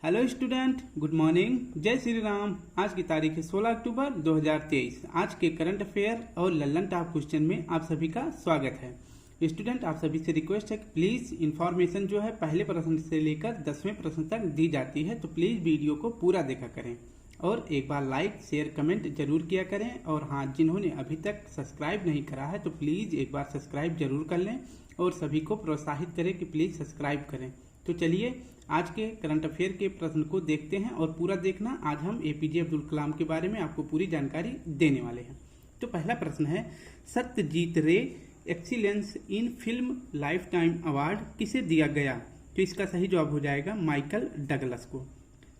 Hello student, good morning. जय श्री राम। आज की तारीख है 16 अक्टूबर 2023। आज के करंट अफेयर और लल्लन टॉप क्वेश्चन में आप सभी का स्वागत है। स्टूडेंट, आप सभी से रिक्वेस्ट है कि प्लीज इन्फॉर्मेशन जो है पहले प्रश्न से लेकर 10वें प्रश्न तक दी जाती है, तो प्लीज वीडियो को पूरा देखा करें और एक बार लाइक शेयर कमेंट जरूर किया करें। और हाँ, जिन्होंने अभी तक सब्सक्राइब नहीं करा है तो प्लीज एक बार सब्सक्राइब जरूर कर लें और सभी को प्रोत्साहित करें कि प्लीज सब्सक्राइब करें। तो चलिए आज के करंट अफेयर के प्रश्न को देखते हैं और पूरा देखना। आज हम एपीजे अब्दुल कलाम के बारे में आपको पूरी जानकारी देने वाले हैं। तो पहला प्रश्न है, सत्यजीत रे excellence in film life time award किसे दिया गया? तो इसका सही जवाब हो जाएगा माइकल डगलस को।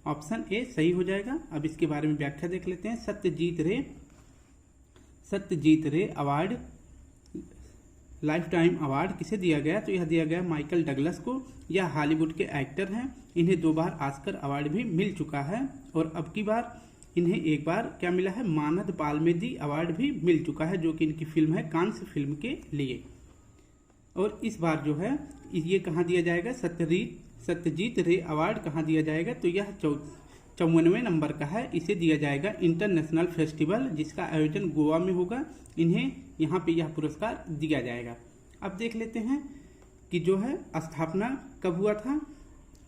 ऑप्शन ए सही हो जाएगा। अब इसके बारे में व्याख्या देख लेते हैं। सत्यजीत रे अवार्ड लाइफ टाइम अवार्ड किसे दिया गया? तो यह दिया गया माइकल डगलस को। यह हॉलीवुड के एक्टर हैं। इन्हें 2 बार ऑस्कर अवार्ड भी मिल चुका है और अब की बार इन्हें एक बार क्या मिला है, मानद पाल्मेदी अवार्ड भी मिल चुका है, जो कि इनकी फिल्म है कांस फिल्म के लिए। और इस बार जो है ये कहाँ दिया जाएगा, सत्यजीत रे अवार्ड कहाँ दिया जाएगा? तो यह 54वें नंबर का है। इसे दिया जाएगा इंटरनेशनल फेस्टिवल, जिसका आयोजन गोवा में होगा। इन्हें यहाँ पे यह पुरस्कार दिया जाएगा। अब देख लेते हैं कि जो है स्थापना कब हुआ था।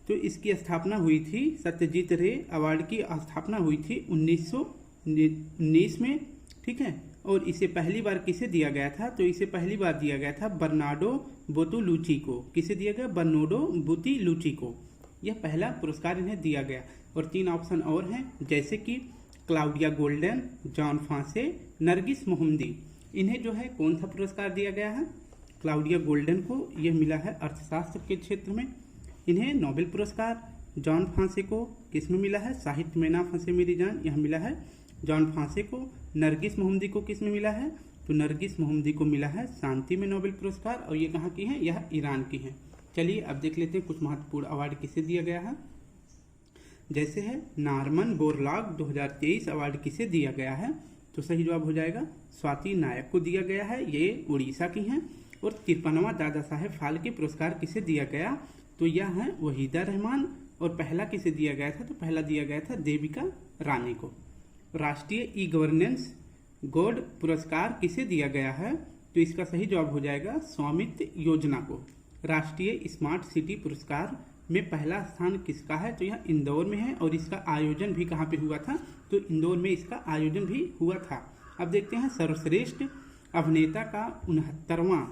तो इसकी स्थापना हुई थी, सत्यजीत रे अवार्ड की स्थापना हुई थी 1919 में, ठीक है। और इसे पहली बार किसे दिया गया था? तो इसे पहली बार दिया गया था बर्नार्डो बोतुलुची को। किसे दिया गया? बर्नार्डो बोतुलुची को। यह पहला पुरस्कार इन्हें दिया गया। और 3 ऑप्शन और हैं, जैसे कि क्लाउडिया गोल्डन, जॉन फांसे, नरगिस मोहम्मदी। इन्हें जो है कौन सा पुरस्कार दिया गया है? क्लाउडिया गोल्डन को यह मिला है अर्थशास्त्र के क्षेत्र में। इन्हें नोबेल पुरस्कार। जॉन फांसे को किस में मिला है? साहित्य में ना फंसे मेरी जान, यह मिला है जॉन फांसे को। नरगिस मोहम्मदी को किस में मिला है? तो नरगिस मोहम्मदी को मिला है शांति में नोबेल पुरस्कार। और ये कहाँ की है? यह ईरान की है। चलिए अब देख लेते हैं कुछ महत्वपूर्ण अवार्ड किसे दिया गया है। जैसे है नारमन बोरलॉग 2023 अवार्ड किसे दिया गया है? तो सही जवाब हो जाएगा स्वाति नायक को दिया गया है। ये उड़ीसा की हैं। और 53वां दादा साहेब फाल्के पुरस्कार किसे दिया गया? तो यह है वहीदा रहमान। और पहला किसे दिया गया था? तो पहला दिया गया था देविका रानी को। राष्ट्रीय ई गवर्नेंस गोल्ड पुरस्कार किसे दिया गया है? तो इसका सही जवाब हो जाएगा स्वामित्व योजना को। राष्ट्रीय स्मार्ट सिटी पुरस्कार में पहला स्थान किसका है? तो यह इंदौर में है। और इसका आयोजन भी कहाँ पे हुआ था? तो इंदौर में इसका आयोजन भी हुआ था। अब देखते हैं सर्वश्रेष्ठ अभिनेता का 69वां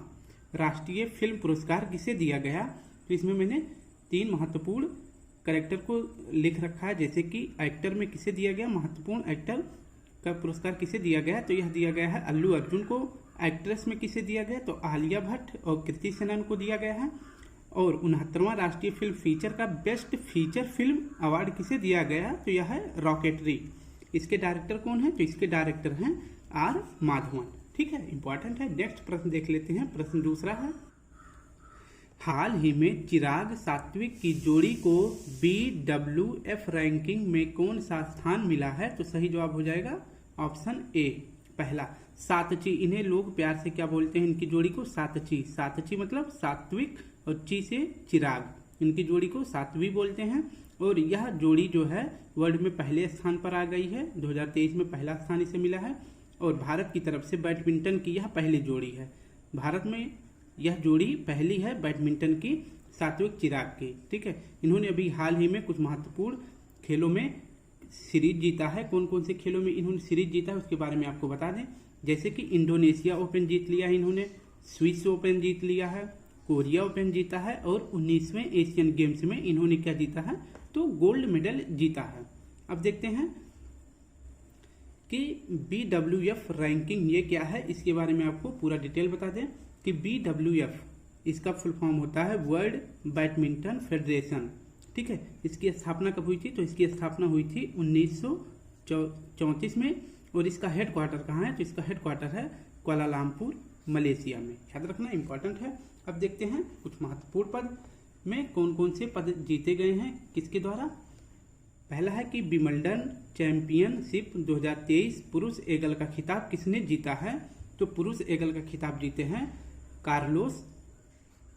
राष्ट्रीय फिल्म पुरस्कार किसे दिया गया? तो इसमें मैंने 3 महत्वपूर्ण कैरेक्टर को लिख रखा है। जैसे कि एक्टर में किसे दिया गया, महत्वपूर्ण एक्टर का पुरस्कार किसे दिया गया? तो यह दिया गया है अल्लू अर्जुन को। एक्ट्रेस में किसे दिया गया? तो आलिया भट्ट और कृति सेनन को दिया गया है। और 69वां राष्ट्रीय फिल्म फीचर का बेस्ट फीचर फिल्म अवार्ड किसे दिया गया? तो यह है रॉकेटरी। इसके डायरेक्टर कौन है? तो इसके डायरेक्टर हैं आर माधवन, ठीक है, इंपॉर्टेंट है। नेक्स्ट प्रश्न देख लेते हैं। प्रश्न दूसरा है, हाल ही में चिराग सात्विक की जोड़ी को BWF रैंकिंग में कौन सा स्थान मिला है? तो सही जवाब हो जाएगा ऑप्शन ए पहला, सातची। इन्हें लोग प्यार से क्या बोलते हैं? इनकी जोड़ी को सातची। सातची मतलब सात्विक और ची से चिराग। इनकी जोड़ी को सात्विक बोलते हैं। और यह जोड़ी जो है वर्ल्ड में पहले स्थान पर आ गई है। 2023 में पहला स्थान इसे मिला है। और भारत की तरफ से बैडमिंटन की यह पहली जोड़ी है। भारत में यह जोड़ी पहली है बैडमिंटन की, सात्विक चिराग की, ठीक है। इन्होंने अभी हाल ही में कुछ महत्वपूर्ण खेलों में सीरीज जीता है। कौन कौन से खेलों में इन्होंने सीरीज जीता है उसके बारे में आपको बता दें। जैसे कि इंडोनेशिया ओपन जीत लिया है इन्होंने, स्विस ओपन जीत लिया है, कोरिया ओपन जीता है और 19वें एशियन गेम्स में इन्होंने क्या जीता है? तो गोल्ड मेडल जीता है। अब देखते हैं कि BWF रैंकिंग ये क्या है, इसके बारे में आपको पूरा डिटेल बता दें कि BWF इसका फुल फॉर्म होता है वर्ल्ड बैडमिंटन फेडरेशन, ठीक है। इसकी स्थापना कब हुई थी? तो इसकी स्थापना हुई थी 1934 में। और इसका हेड क्वार्टर कहाँ है? तो इसका हेड क्वार्टर है कुआलालंपुर, मलेशिया में। याद रखना, इंपॉर्टेंट है। अब देखते हैं कुछ महत्वपूर्ण पद में कौन कौन से पद जीते गए हैं किसके द्वारा। पहला है कि विंबलडन चैंपियनशिप 2023 पुरुष एगल का खिताब किसने जीता है? तो पुरुष एगल का खिताब जीते हैं कार्लोस।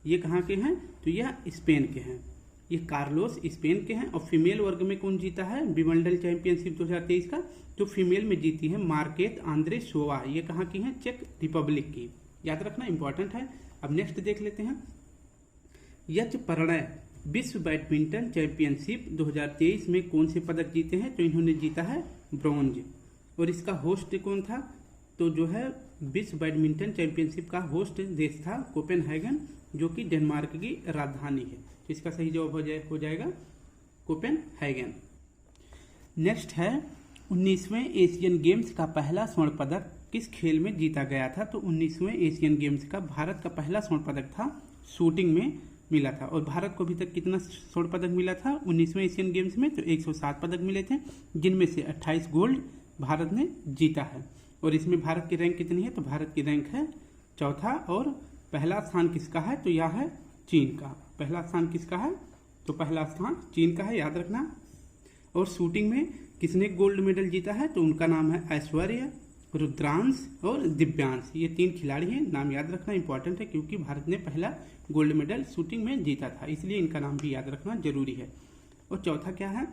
ये कहाँ के हैं? तो यह स्पेन के हैं। ये कार्लोस स्पेन के हैं। और फीमेल वर्ग में कौन जीता है विंबलडन चैंपियनशिप 2023 का? तो फीमेल में जीती है मार्केत आंद्रेशोवा। ये कहाँ की है? चेक रिपब्लिक की। याद रखना इंपॉर्टेंट है। अब नेक्स्ट देख लेते हैं। यजप्रणय विश्व बैडमिंटन चैंपियनशिप 2023 में कौन से पदक जीते हैं? तो इन्होंने जीता है ब्रॉन्ज। और इसका होस्ट कौन था? तो जो है विश्व बैडमिंटन चैंपियनशिप का होस्ट देश था कोपेनहेगन, जो कि डेनमार्क की राजधानी है। तो इसका सही जवाब हो जाएगा कोपेनहेगन। नेक्स्ट है 19वें एशियन गेम्स का पहला स्वर्ण पदक किस खेल में जीता गया था? तो 19वें एशियन गेम्स का भारत का पहला स्वर्ण पदक था शूटिंग में मिला था। और भारत को अभी तक कितना स्वर्ण पदक मिला था 19वें एशियन गेम्स में? तो 107 पदक मिले थे, जिनमें से 28 गोल्ड भारत ने जीता है। और इसमें भारत की रैंक कितनी है? तो भारत की रैंक है चौथा। और पहला स्थान किसका है? तो यह है चीन का। पहला स्थान किसका है? तो पहला स्थान चीन का है, याद रखना। और शूटिंग में किसने गोल्ड मेडल जीता है? तो उनका नाम है ऐश्वर्या, रुद्रांश और दिव्यांश। ये 3 खिलाड़ी हैं, नाम याद रखना इंपॉर्टेंट है, क्योंकि भारत ने पहला गोल्ड मेडल शूटिंग में जीता था, इसलिए इनका नाम भी याद रखना जरूरी है। और चौथा क्या है?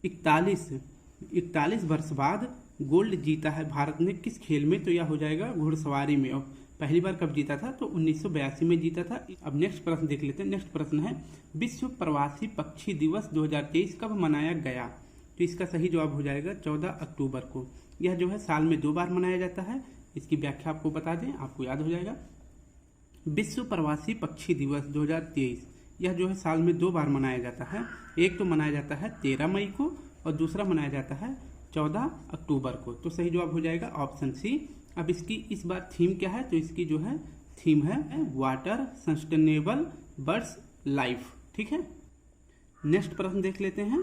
41 वर्ष बाद गोल्ड जीता है भारत ने किस खेल में? तो यह हो जाएगा घुड़सवारी में। और पहली बार कब जीता था? तो 1982 में जीता था। अब नेक्स्ट प्रश्न देख लेते हैं। नेक्स्ट प्रश्न है विश्व प्रवासी पक्षी दिवस 2023 कब मनाया गया? तो इसका सही जवाब हो जाएगा 14 अक्टूबर को। यह जो है साल में 2 बार मनाया जाता है। इसकी व्याख्या आपको बता दें, आपको याद हो जाएगा। विश्व प्रवासी पक्षी दिवस 2023 यह जो है साल में 2 बार मनाया जाता है। एक तो मनाया जाता है 13 मई को और दूसरा मनाया जाता है 14 अक्टूबर को। तो सही जवाब हो जाएगा ऑप्शन सी। अब इसकी इस बार थीम क्या है? तो इसकी जो है थीम है वाटर सस्टेनेबल बर्ड्स लाइफ। ठीक है, नेक्स्ट प्रश्न देख लेते हैं।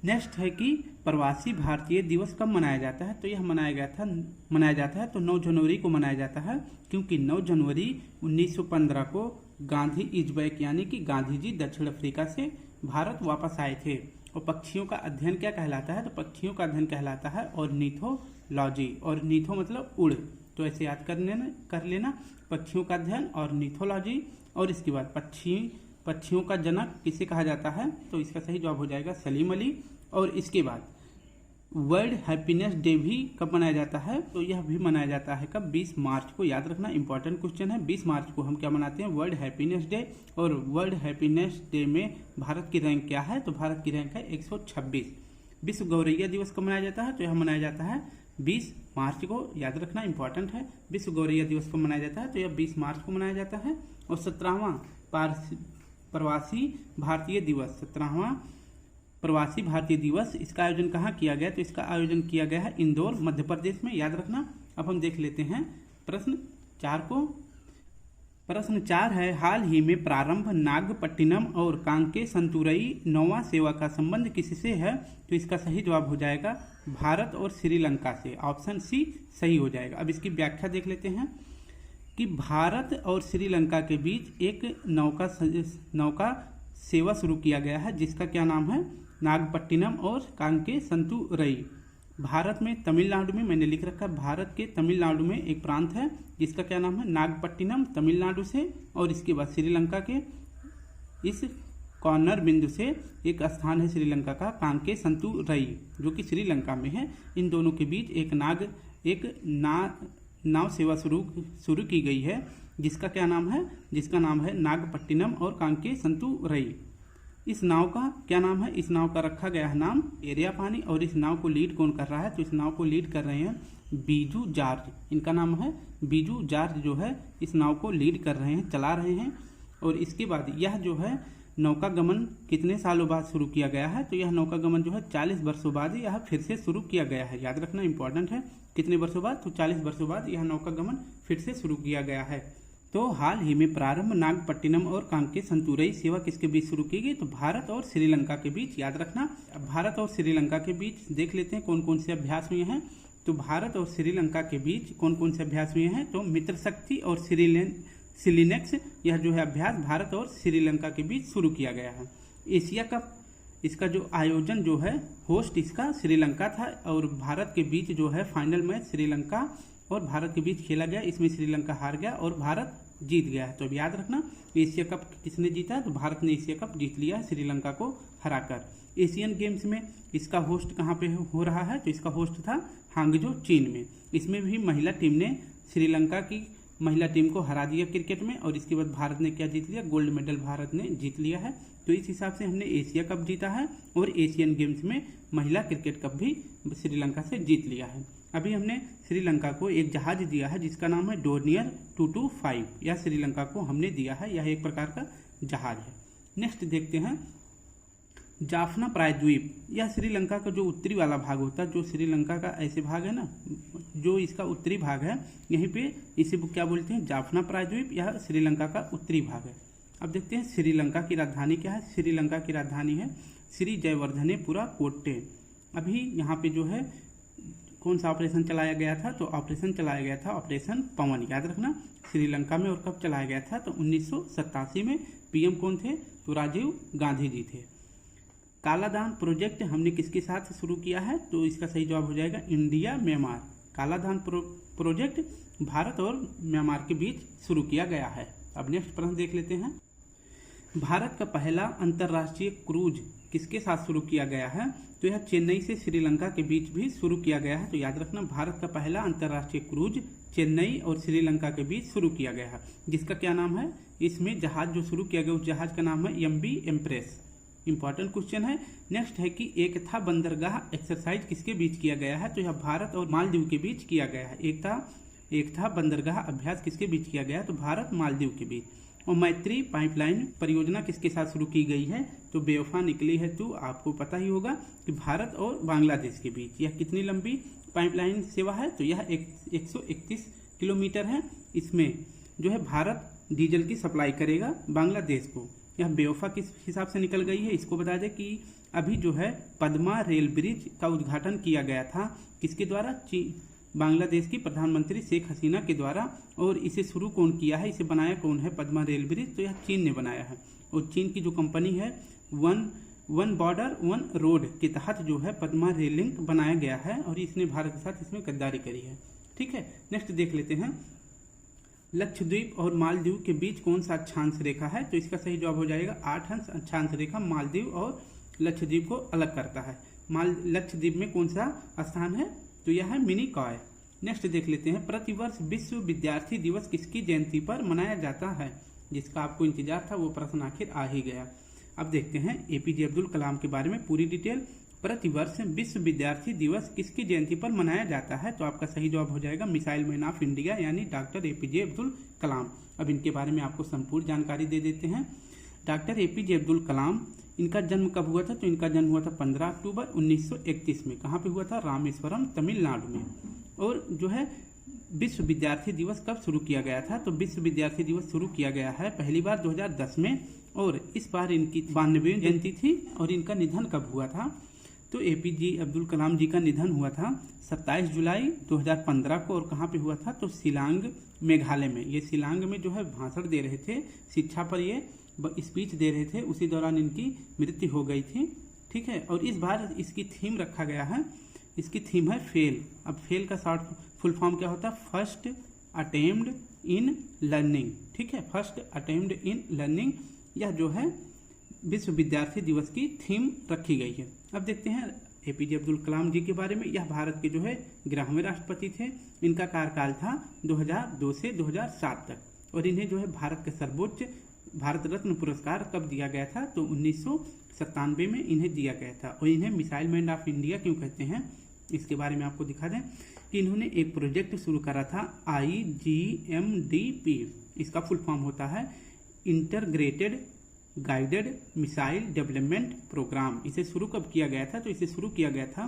नेक्स्ट है कि प्रवासी भारतीय दिवस कब मनाया जाता है? तो यह मनाया जाता है तो 9 जनवरी को मनाया जाता है, क्योंकि 9 जनवरी 1915 को गांधी इज बैक यानी कि गांधी जी दक्षिण अफ्रीका से भारत वापस आए थे। और पक्षियों का अध्ययन क्या कहलाता है? तो पक्षियों का अध्ययन कहलाता है ऑर्निथोलॉजी। ऑर्निथो मतलब उड़, तो ऐसे याद कर लेना पक्षियों का अध्ययन ऑर्निथोलॉजी। और इसके बाद पक्षियों का जनक किसे कहा जाता है? तो इसका सही जवाब हो जाएगा सलीम अली। और इसके बाद वर्ल्ड हैप्पीनेस डे भी कब मनाया जाता है? तो यह भी मनाया जाता है कब? 20 मार्च को। याद रखना इंपॉर्टेंट क्वेश्चन है। 20 मार्च को हम क्या मनाते हैं? World happiness day. और वर्ल्ड हैप्पीनेस डे में भारत की रैंक क्या है? तो भारत की रैंक है 126। विश्व गौरैया दिवस कब मनाया जाता है? तो यह मनाया जाता है 20 मार्च को। याद रखना इंपॉर्टेंट है। विश्व गौरैया दिवस कब मनाया जाता है? तो यह 20 मार्च को मनाया जाता है। और 17वां प्रवासी भारतीय दिवस, 17वां प्रवासी भारतीय दिवस, इसका आयोजन कहाँ किया गया? तो इसका आयोजन किया गया है इंदौर मध्य प्रदेश में। याद रखना। अब हम देख लेते हैं प्रश्न 4 को। प्रश्न 4 है हाल ही में प्रारंभ नागपट्टिनम और कांके संतुरई नौवा सेवा का संबंध किससे है? तो इसका सही जवाब हो जाएगा भारत और श्रीलंका से। ऑप्शन सी सही हो जाएगा। अब इसकी व्याख्या देख लेते हैं कि भारत और श्रीलंका के बीच एक नौका सेवा शुरू किया गया है, जिसका क्या नाम है? नागपट्टिनम और कांके संतुरई। भारत में तमिलनाडु में, मैंने लिख रखा है भारत के तमिलनाडु में एक प्रांत है जिसका क्या नाम है? नागपट्टिनम, तमिलनाडु से। और इसके बाद श्रीलंका के इस कॉर्नर बिंदु से एक स्थान है श्रीलंका का कांके संतुरई, जो कि श्रीलंका में है। इन दोनों के बीच एक नाव सेवा शुरू की गई है, जिसका क्या नाम है? जिसका नाम है नागपट्टिनम और कांके संतुरई। इस नाव का क्या नाम है? इस नाव का रखा गया है नाम एरिया पानी। और इस नाव को लीड कौन कर रहा है? तो इस नाव को लीड कर रहे हैं बीजू जॉर्ज। इनका नाम है बीजू जॉर्ज, जो है इस नाव को लीड कर रहे हैं, चला रहे हैं। और इसके बाद यह जो है नौका गमन कितने सालों बाद शुरू किया गया है? तो यह नौका गमन जो है 40 वर्षों बाद यह फिर से शुरू किया गया है। याद रखना इंपॉर्टेंट है। कितने वर्षों बाद? तो 40 वर्षों बाद यह नौका गमन फिर से शुरू किया गया है। तो हाल ही में प्रारंभ नागपट्टिनम और कांके संतुरई सेवा किसके बीच शुरू की गई? तो भारत और श्रीलंका के बीच। याद रखना। भारत और श्रीलंका के बीच देख लेते हैं कौन कौन से अभ्यास हुए हैं। तो भारत और श्रीलंका के बीच कौन कौन से अभ्यास हुए हैं? तो मित्र शक्ति और सिलिनेक्स, यह जो है अभ्यास भारत और श्रीलंका के बीच शुरू किया गया है। एशिया कप, इसका जो आयोजन जो है होस्ट इसका श्रीलंका था। और भारत के बीच जो है फाइनल मैच श्रीलंका और भारत के बीच खेला गया। इसमें श्रीलंका हार गया और भारत जीत गया है। तो अब याद रखना एशिया कप किसने जीता है, तो भारत ने एशिया कप जीत लिया है श्रीलंका को हराकर। एशियन गेम्स में इसका होस्ट कहाँ पे हो रहा है, तो इसका होस्ट था हांगझो चीन में। इसमें भी महिला टीम ने श्रीलंका की महिला टीम को हरा दिया क्रिकेट में, और इसके बाद भारत ने क्या जीत लिया, गोल्ड मेडल भारत ने जीत लिया है। तो इस हिसाब से हमने एशिया कप जीता है और एशियन गेम्स में महिला क्रिकेट कप भी श्रीलंका से जीत लिया है। अभी हमने श्रीलंका को एक जहाज दिया है जिसका नाम है डोर्नियर 225, यह श्रीलंका को हमने दिया है, यह एक प्रकार का जहाज है। नेक्स्ट देखते हैं जाफना प्रायद्वीप, यह श्रीलंका का जो उत्तरी वाला भाग होता है, जो श्रीलंका का ऐसे भाग है ना, जो इसका उत्तरी भाग है, यहीं पे इसे क्या बोलते हैं, जाफना प्रायद्वीप, यह श्रीलंका का उत्तरी भाग है। अब देखते हैं श्रीलंका की राजधानी क्या है। श्रीलंका की राजधानी है श्री जयवर्धनेपुरा कोट्टे। अभी यहाँ पे जो है कौन सा ऑपरेशन चलाया गया था, तो ऑपरेशन चलाया गया था ऑपरेशन पवन, याद रखना श्रीलंका में। और कब चलाया गया था, तो 1987 में। पीएम कौन थे, तो राजीव गांधी जी थे। कालाधान प्रोजेक्ट हमने किसके साथ शुरू किया है, तो इसका सही जवाब हो जाएगा इंडिया म्यांमार। कालाधान प्रोजेक्ट भारत और म्यांमार के बीच शुरू किया गया है। अब नेक्स्ट प्रश्न देख लेते हैं। भारत का पहला अंतर्राष्ट्रीय क्रूज किसके साथ शुरू किया गया है, तो यह चेन्नई से श्रीलंका के बीच भी शुरू किया गया है। तो याद रखना भारत का पहला अंतर्राष्ट्रीय क्रूज चेन्नई और श्रीलंका के बीच शुरू किया गया है, जिसका क्या नाम है, इसमें जहाज जो शुरू किया गया उस जहाज का नाम है MV एम्प्रेस। इंपॉर्टेंट क्वेश्चन है। नेक्स्ट है कि एकता बंदरगाह एक्सरसाइज किसके बीच किया गया है, तो यह भारत और मालदीव के बीच किया गया है। एकता बंदरगाह अभ्यास किसके बीच किया गया है, तो भारत मालदीव के बीच। और मैत्री पाइपलाइन परियोजना किसके साथ शुरू की गई है, तो बेवफा निकली है तू, आपको पता ही होगा कि भारत और बांग्लादेश के बीच। यह कितनी लंबी पाइपलाइन सेवा है, तो यह 131 किलोमीटर है। इसमें जो है भारत डीजल की सप्लाई करेगा बांग्लादेश को। यह बेवफा किस हिसाब से निकल गई है, इसको बता दें कि अभी जो है पद्मा रेल ब्रिज का उद्घाटन किया गया था, किसके द्वारा, बांग्लादेश की प्रधानमंत्री शेख हसीना के द्वारा। और इसे शुरू कौन किया है, इसे बनाया कौन है, पद्मा रेल ब्रिज, तो यह चीन ने बनाया है। और चीन की जो कंपनी है वन बॉर्डर वन रोड के तहत जो है पद्मा रेल लिंक बनाया गया है, और इसने भारत के साथ इसमें गद्दारी करी है। ठीक है, नेक्स्ट देख लेते हैं। लक्षद्वीप और मालदीव के बीच कौन सा अक्षांश रेखा है, तो इसका सही जवाब हो जाएगा 8 अंश अक्षांश रेखा मालदीव और लक्षद्वीप को अलग करता है। लक्षद्वीप में कौन सा स्थान है, तो यह है मिनिकॉय। नेक्स्ट देख लेते हैं। प्रतिवर्ष विश्व विद्यार्थी दिवस किसकी जयंती पर मनाया जाता है, जिसका आपको इंतजार था वो प्रश्न आखिर आ ही गया। अब देखते हैं APJ अब्दुल कलाम के बारे में पूरी डिटेल। प्रतिवर्ष विश्व विद्यार्थी दिवस किसकी जयंती पर मनाया जाता है, तो आपका सही जवाब हो जाएगा मिसाइल मैन ऑफ इंडिया यानी डॉक्टर APJ अब्दुल कलाम। अब इनके बारे में आपको संपूर्ण जानकारी दे देते हैं। डॉक्टर APJ अब्दुल कलाम, इनका जन्म कब हुआ था, तो इनका जन्म हुआ था 15 अक्टूबर 1931 में। कहाँ पे हुआ था, रामेश्वरम तमिलनाडु में। और जो है विश्व विद्यार्थी दिवस कब शुरू किया गया था, तो विश्व विद्यार्थी दिवस शुरू किया गया है पहली बार 2010 में, और इस बार इनकी 92वीं जयंती थी। और इनका निधन कब हुआ था, तो APJ अब्दुल कलाम जी का निधन हुआ था 27 जुलाई 2015 को। और कहाँ पे हुआ था, तो शिलांग मेघालय में। ये शिलांग में जो है भाषण दे रहे थे, शिक्षा पर ये स्पीच दे रहे थे, उसी दौरान इनकी मृत्यु हो गई थी। ठीक है, और इस बार इसकी थीम रखा गया है, इसकी थीम है फेल। अब फेल का शॉर्ट फुल फॉर्म क्या होता है, फर्स्ट अटेम्प्ट इन लर्निंग। ठीक है, फर्स्ट अटेम्प्ट इन लर्निंग, यह जो है विश्व विद्यार्थी दिवस की थीम रखी गई है। अब देखते हैं APJ अब्दुल कलाम जी के बारे में। यह भारत के जो है 11वें राष्ट्रपति थे। इनका कार्यकाल था 2002 से 2007 तक। और इन्हें जो है भारत के सर्वोच्च भारत रत्न पुरस्कार कब दिया गया था, तो 1997 में इन्हें दिया गया था। और इन्हें मिसाइल मैन ऑफ इंडिया क्यों कहते हैं, इसके बारे में आपको दिखा दें कि इन्होंने एक प्रोजेक्ट शुरू करा था IGMDP। इसका फुल फॉर्म होता है integrated guided missile development programme. इसे शुरू कब किया गया था, तो इसे शुरू किया गया था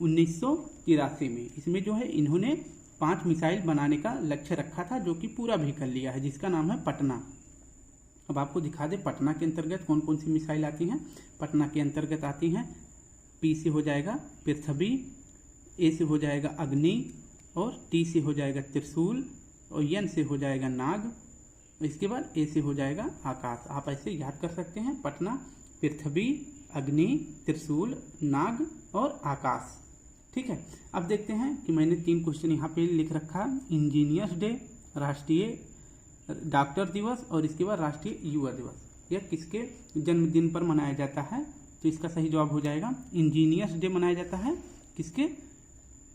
1983 में। इसमें जो है इन्होंने 5 मिसाइल बनाने का लक्ष्य रखा था, जो कि पूरा भी कर लिया है, जिसका नाम है पटना। अब आपको दिखा दे पटना के अंतर्गत कौन कौन सी मिसाइल आती हैं। पटना के अंतर्गत आती हैं P से हो जाएगा पृथ्वी, A से हो जाएगा अग्नि, और T से हो जाएगा त्रिशूल, और N से हो जाएगा नाग। इसके बाद A से हो जाएगा आकाश। आप ऐसे याद कर सकते हैं, पटना, पृथ्वी, अग्नि, त्रिशूल, नाग और आकाश। ठीक है, अब देखते हैं कि मैंने 3 क्वेश्चन यहाँ पे लिख रखा। इंजीनियर्स डे, डॉक्टर दिवस और इसके बाद राष्ट्रीय युवा दिवस। यह किसके जन्मदिन पर मनाया जाता है? तो इसका सही जवाब हो जाएगा इंजीनियर्स डे मनाया जाता है किसके?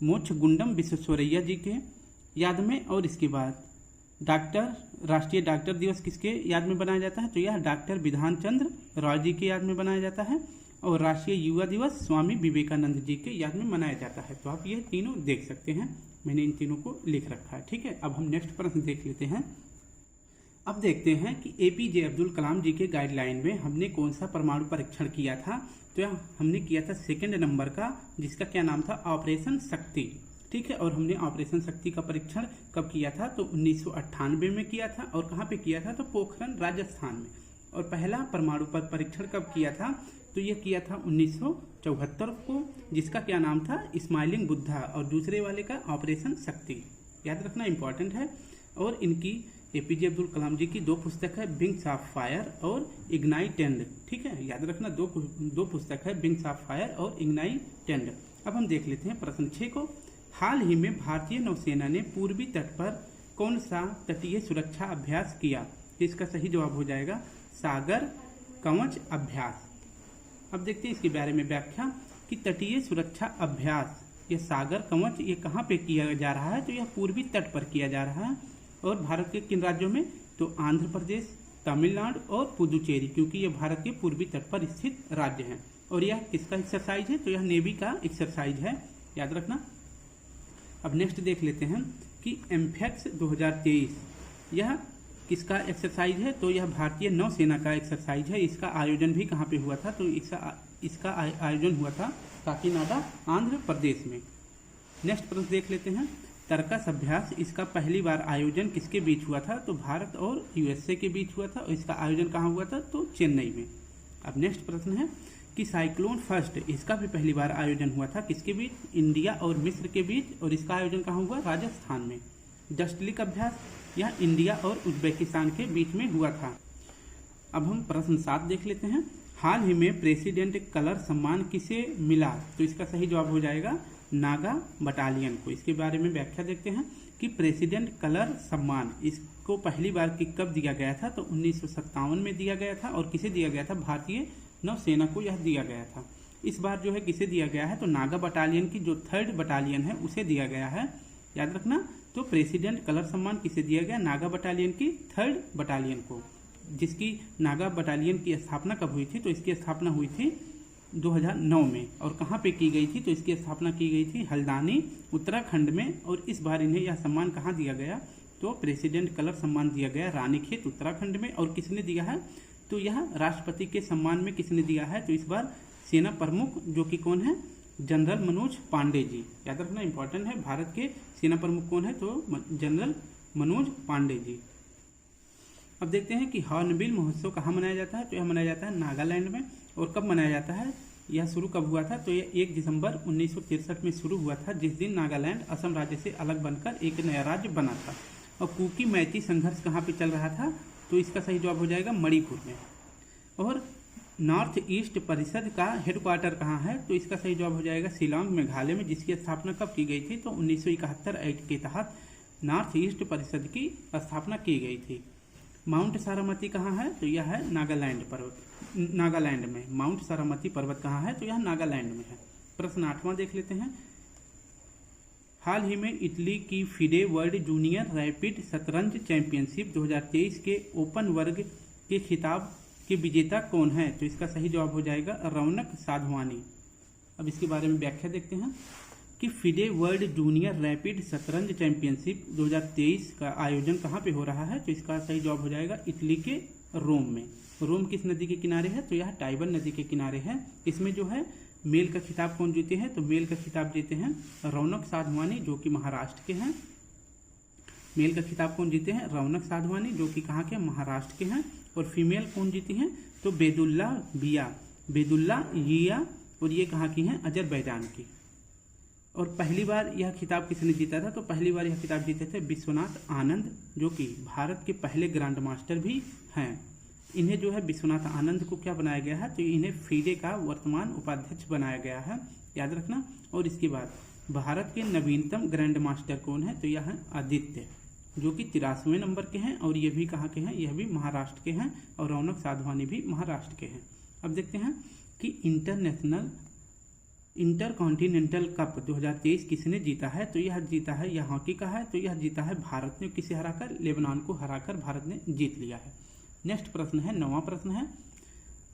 मोक्षगुंडम विश्वेश्वरैया जी के याद में। और इसके बाद राष्ट्रीय डॉक्टर दिवस किसके याद में बनाया जाता है? तो यह डॉक्टर विधान चंद्र रॉय जी के याद में बनाया जाता है। और राष्ट्रीय युवा दिवस स्वामी विवेकानंद जी के याद में मनाया जाता है। तो आप ये तीनों देख सकते हैं, मैंने इन तीनों को लिख रखा है। ठीक है, अब हम नेक्स्ट प्रश्न देख लेते हैं। अब देखते हैं कि APJ अब्दुल कलाम जी के गाइडलाइन में हमने कौन सा परमाणु परीक्षण किया था। तो यह हमने किया था 2 नंबर का, जिसका क्या नाम था? ऑपरेशन शक्ति। ठीक है, और हमने ऑपरेशन शक्ति का परीक्षण कब किया था? तो 1998 में किया था। और कहाँ पे किया था? तो पोखरण राजस्थान में। और पहला परमाणु पर परीक्षण कब किया था? तो यह किया था 1974 को, जिसका क्या नाम था? स्माइलिंग बुद्धा। और दूसरे वाले का ऑपरेशन शक्ति। याद रखना इंपॉर्टेंट है। और इनकी APJ अब्दुल कलाम जी की 2 पुस्तक है, विंग्स ऑफ फायर और इग्नाइटेंड। ठीक है, याद रखना दो पुस्तक है, विंग्स ऑफ फायर और इग्नाइटेंड। अब हम देख लेते हैं प्रश्न 6 को। हाल ही में भारतीय नौसेना ने पूर्वी तट पर कौन सा तटीय सुरक्षा अभ्यास किया? इसका सही जवाब हो जाएगा सागर कवच अभ्यास। अब देखते हैं इसके बारे में व्याख्या कि तटीय सुरक्षा अभ्यास, यह सागर कवच, ये कहाँ पे किया जा रहा है? तो यह पूर्वी तट पर किया जा रहा है। और भारत के किन राज्यों में? तो आंध्र प्रदेश, तमिलनाडु और पुदुचेरी, क्योंकि ये भारत के पूर्वी तट पर स्थित राज्य हैं। और यह किसका एक्सरसाइज है? तो यह नेवी का एक्सरसाइज है, याद रखना। अब नेक्स्ट देख लेते हैं कि एम्फेक्स 2023 यह किसका एक्सरसाइज है? तो यह भारतीय नौसेना का एक्सरसाइज है। इसका आयोजन भी कहाँ पे हुआ था? तो इसका आयोजन हुआ था काकीनाडा, आंध्र प्रदेश में। नेक्स्ट प्रश्न देख लेते हैं। तर्कस अभ्यास, इसका पहली बार आयोजन किसके बीच हुआ था? तो भारत और USA के बीच हुआ था। और इसका आयोजन कहाँ हुआ था? तो चेन्नई में। अब नेक्स्ट प्रश्न है कि साइक्लोन फर्स्ट, इसका भी पहली बार आयोजन हुआ था किसके बीच? इंडिया और मिस्र के बीच। और इसका आयोजन कहाँ हुआ? राजस्थान में। डस्टलिक अभ्यास, यह इंडिया और उज्बेकिस्तान के बीच में हुआ था। अब हम प्रश्न 7 देख लेते हैं। हाल ही में प्रेसिडेंट कलर सम्मान किसे मिला? तो इसका सही जवाब हो जाएगा नागा बटालियन को। इसके बारे में व्याख्या देखते हैं कि प्रेसिडेंट कलर सम्मान, इसको पहली बार कब दिया गया था? तो 1957 में दिया गया था। और किसे दिया गया था? भारतीय नौसेना को यह दिया गया था। इस बार जो है किसे दिया गया है? तो नागा बटालियन की जो 3rd बटालियन है उसे दिया गया है, याद रखना। तो प्रेसिडेंट कलर सम्मान किसे दिया गया? नागा बटालियन की 3rd बटालियन को, जिसकी नागा बटालियन की स्थापना कब हुई थी? तो इसकी स्थापना हुई थी 2009 में। और कहाँ पे की गई थी? तो इसकी स्थापना की गई थी हल्द्वानी, उत्तराखंड में। और इस बार इन्हें यह सम्मान कहाँ दिया गया? तो प्रेसिडेंट कलर सम्मान दिया गया रानीखेत, उत्तराखंड में। और किसने दिया है? तो यह राष्ट्रपति के सम्मान में किसने दिया है? तो इस बार सेना प्रमुख, जो कि कौन है? जनरल मनोज पांडे जी। याद रखना इंपॉर्टेंट है। भारत के सेना प्रमुख कौन है? तो जनरल मनोज पांडे जी। अब देखते हैं कि हॉर्नबिल महोत्सव कहाँ मनाया जाता है? तो यह मनाया जाता है नागालैंड में। और कब मनाया जाता है? यह शुरू कब हुआ था? तो यह 1 दिसंबर 1963 में शुरू हुआ था, जिस दिन नागालैंड असम राज्य से अलग बनकर एक नया राज्य बना था। और कुकी मैती संघर्ष कहाँ पे चल रहा था? तो इसका सही जवाब हो जाएगा मणिपुर में। और नॉर्थ ईस्ट परिषद का हेडक्वार्टर कहाँ है? तो इसका सही जवाब हो जाएगा शिलांग, मेघालय में, जिसकी स्थापना कब की गई थी? तो 1971 एक्ट के तहत नॉर्थ ईस्ट परिषद की स्थापना की गई थी। माउंट सारामती कहाँ है? तो यह है नागालैंड में। माउंट सारामती पर्वत कहाँ है? तो यह नागालैंड में है। प्रश्न 8वां देख लेते हैं। हाल ही में इटली की फिडे वर्ल्ड जूनियर रैपिड शतरंज चैंपियनशिप 2023 के ओपन वर्ग के खिताब के विजेता कौन है? तो इसका सही जवाब हो जाएगा रौनक साधवानी। अब इसके बारे में व्याख्या देखते हैं कि फिडे वर्ल्ड जूनियर रैपिड शतरंज चैंपियनशिप 2023 का आयोजन कहाँ पे हो रहा है? तो इसका सही जवाब हो जाएगा इटली के रोम में। रोम किस नदी के किनारे है? तो यह टाइबर नदी के किनारे है। इसमें जो है मेल का खिताब कौन जीते हैं? तो मेल का खिताब जीते हैं रौनक साधवानी, जो कि महाराष्ट्र के हैं। मेल का खिताब कौन जीते हैं? रौनक साधवानी, जो कि कहाँ के? महाराष्ट्र के हैं। और फीमेल कौन जीती हैं? तो बेदुल्ला यिया, और ये कहाँ की हैं? अजरबैजान की। और पहली बार यह खिताब किसने जीता था? तो पहली बार यह खिताब जीते थे विश्वनाथ आनंद, जो कि भारत के पहले ग्रैंड मास्टर भी हैं। इन्हें जो है विश्वनाथ आनंद को क्या बनाया गया है? तो इन्हें फीडे का वर्तमान उपाध्यक्ष बनाया गया है, याद रखना। और इसके बाद भारत के नवीनतम ग्रैंड मास्टर कौन है? तो यह है आदित्य। जो कि 83वें नंबर के हैं, और ये भी कहाँ के हैं, यह भी महाराष्ट्र के हैं, और रौनक साधवानी भी महाराष्ट्र के हैं। अब देखते हैं कि इंटरकॉन्टिनेंटल कप 2023 किसने जीता है, तो यह जीता है, यह हॉकी का है, तो यह जीता है भारत ने। किसे हराकर, लेबनान को हराकर भारत ने जीत लिया है। नेक्स्ट प्रश्न है, 9वां प्रश्न है,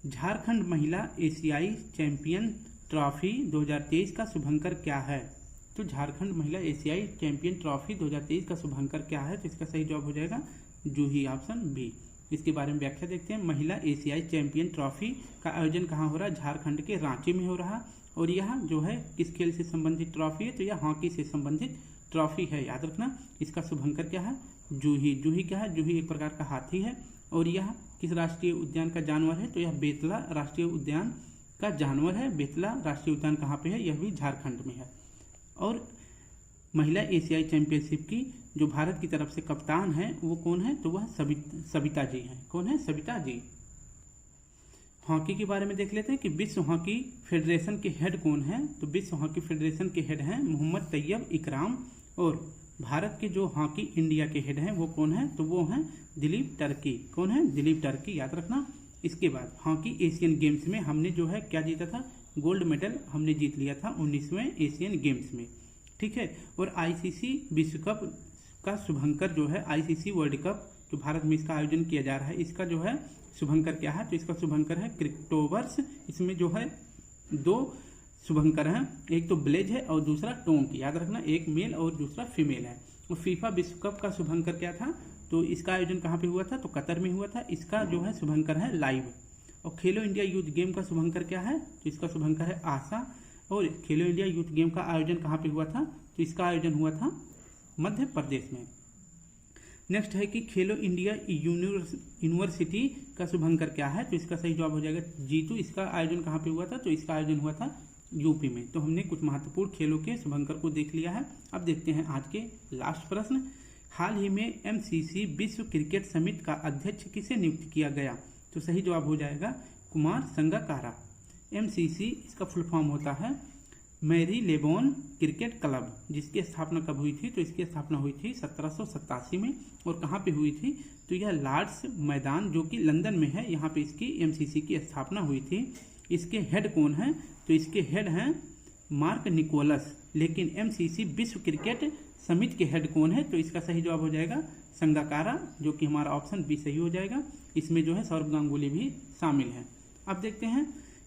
झारखंड महिला एशियाई चैंपियन ट्रॉफी 2023 का शुभंकर क्या है, तो झारखंड महिला एशियाई चैंपियन ट्रॉफी 2023 का शुभंकर क्या है, तो इसका सही जवाब हो जाएगा जूही, ऑप्शन बी। इसके बारे में व्याख्या देखते हैं। महिला एशियाई चैंपियन ट्रॉफी का आयोजन कहाँ हो रहा है, झारखंड के रांची में हो रहा है, और यह जो है किस खेल से संबंधित ट्रॉफी है, तो यह हॉकी से संबंधित ट्रॉफी है, याद रखना। इसका शुभंकर क्या है, जूही। जूही क्या है, जूही एक प्रकार का हाथी है, और यह किस राष्ट्रीय उद्यान का जानवर है, तो यह बेतला राष्ट्रीय उद्यान का जानवर है। बेतला राष्ट्रीय उद्यान कहाँ पे है, यह भी झारखंड में है। और महिला एशियाई चैंपियनशिप की जो भारत की तरफ से कप्तान है वो कौन है, तो वह सविता जी हैं। कौन है, सविता जी। हॉकी के बारे में देख लेते हैं कि विश्व हॉकी फेडरेशन के हेड कौन है, तो विश्व हॉकी फेडरेशन के हेड हैं मोहम्मद तैयब इकराम, और भारत के जो हॉकी इंडिया के हेड हैं वो कौन है, तो वो हैं दिलीप टर्की। कौन है, दिलीप टर्की, याद रखना। इसके बाद हॉकी एशियन गेम्स में हमने जो है क्या जीता था, गोल्ड मेडल हमने जीत लिया था 19वें एशियन गेम्स में, ठीक है। और आईसीसी विश्व कप का शुभंकर जो है, आईसीसी वर्ल्ड कप जो भारत में इसका आयोजन किया जा रहा है, इसका जो है शुभंकर क्या है, तो इसका शुभंकर है क्रिप्टोवर्स। इसमें जो है 2 शुभंकर हैं, एक तो ब्लेज है और दूसरा टोंक, याद रखना, एक मेल और दूसरा फीमेल है। और फीफा विश्व कप का शुभंकर क्या था, तो इसका आयोजन कहाँ पे हुआ था, तो कतर में हुआ था। इसका जो है शुभंकर है लाइव। और खेलो इंडिया यूथ गेम का शुभंकर क्या है, तो इसका शुभंकर है आशा। और खेलो इंडिया यूथ गेम का आयोजन कहाँ पे हुआ था, तो इसका आयोजन हुआ था मध्य प्रदेश में। नेक्स्ट है कि खेलो इंडिया यूनिवर्सिटी का शुभंकर क्या है, तो इसका सही जवाब हो जाएगा जीतू। इसका आयोजन कहाँ पे हुआ था, तो इसका आयोजन हुआ था यूपी में। तो हमने कुछ महत्वपूर्ण खेलों के शुभंकर को देख लिया है। अब देखते हैं आज के लास्ट प्रश्न। हाल ही में एमसीसी विश्व क्रिकेट समिति का अध्यक्ष किसे नियुक्त किया गया, तो सही जवाब हो जाएगा कुमार संगकारा। एमसीसी इसका फुल फॉर्म होता है मैरी लेबोन क्रिकेट क्लब, जिसकी स्थापना कब हुई थी, तो इसकी स्थापना हुई थी 1787 में। और कहाँ पे हुई थी, तो यह लॉर्ड्स मैदान जो कि लंदन में है, यहाँ पे इसकी एमसीसी की स्थापना हुई थी। इसके हेड कौन है, तो इसके हेड हैं मार्क निकोलस। लेकिन एमसीसी विश्व क्रिकेट समिति के हेड कौन है, तो इसका सही जवाब हो जाएगा संगकारा, जो कि हमारा ऑप्शन बी सही हो जाएगा। इसमें जो है सौरभ गांगुली भी शामिल है। अब देखते हैं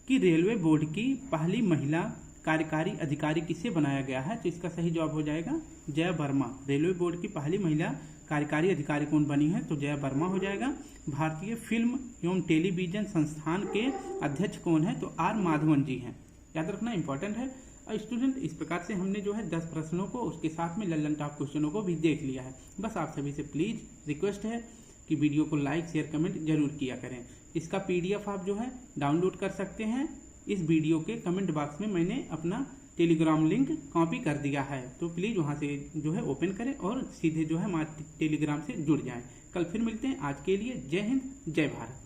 कि रेलवे बोर्ड की पहली महिला कार्यकारी अधिकारी किसे बनाया गया है, तो इसका सही जवाब हो जाएगा जया वर्मा। रेलवे बोर्ड की पहली महिला कार्यकारी अधिकारी कौन बनी है, तो जया वर्मा हो जाएगा। भारतीय फिल्म एवं टेलीविजन संस्थान के अध्यक्ष कौन है, तो आर माधवन जी हैं, याद रखना, इंपॉर्टेंट है। और स्टूडेंट इस प्रकार से हमने जो है 10 प्रश्नों को उसके साथ में लल्लन टॉप क्वेश्चनों को भी देख लिया है। बस आप सभी से प्लीज रिक्वेस्ट है कि वीडियो को लाइक शेयर कमेंट जरूर किया करें। इसका पीडीएफ आप जो है डाउनलोड कर सकते हैं। इस वीडियो के कमेंट बॉक्स में मैंने अपना टेलीग्राम लिंक कॉपी कर दिया है, तो प्लीज वहां से जो है ओपन करें और सीधे जो है हमारे टेलीग्राम से जुड़ जाएं। कल फिर मिलते हैं। आज के लिए जय हिंद, जय भारत।